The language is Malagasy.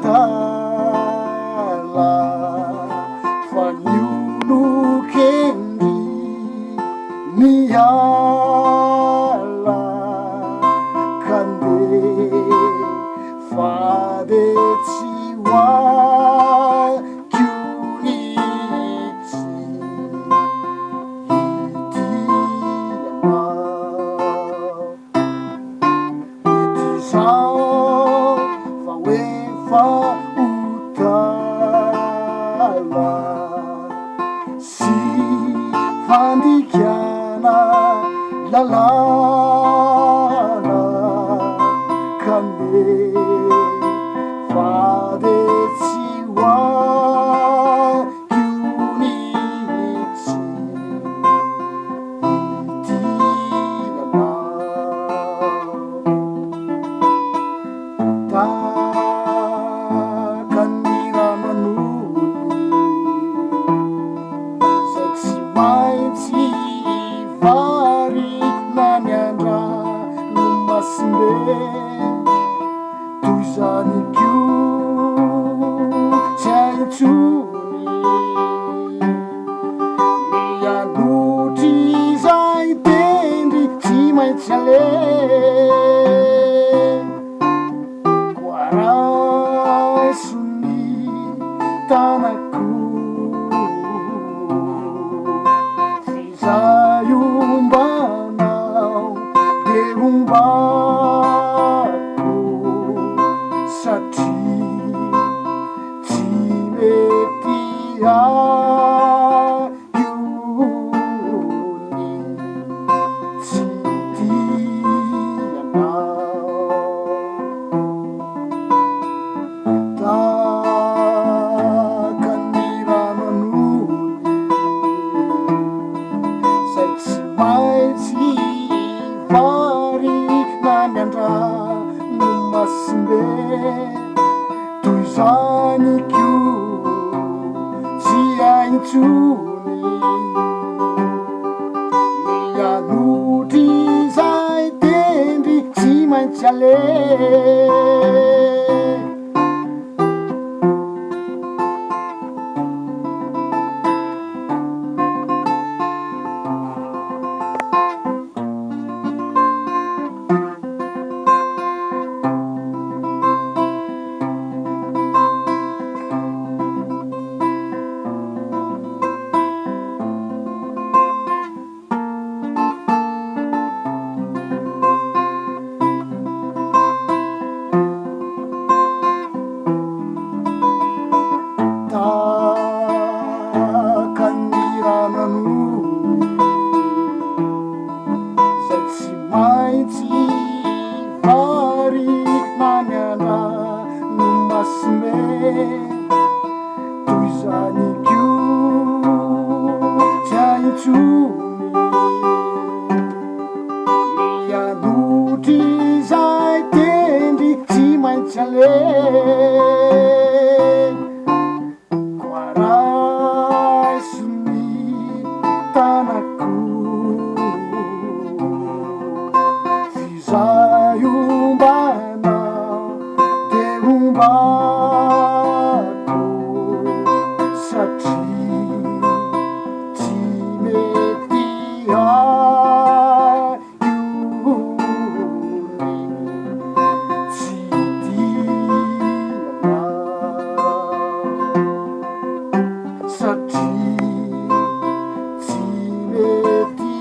adala fa niolokendi niala kande fade tsy hoakiolitsy idianao fa oefa otala sy fandikana lalana kande fade tsy hoakiolitsy takanirananony zay tsy maintsy vary nanyandra no masimbe toy zany kio tsy aintsony mianotry zay tendry tsy maintsy ale koarasony tanako zay ombanao de ombako satria tsy mety aiony tsy tianao takanirananony zay tsy maintsy vary nanyandra no masimbe toy zany kio tsy aintsony mianotry zay tendry tsy maintsy ale takanirananony zay tsy maintsy vary nanyandra no masimbe toy zany kio tsy aintsony mianotry zay tendry tsy maintsy ale tanako zay ombanao de ombako satria tsy mety aiony tsy tianao satria tsy mety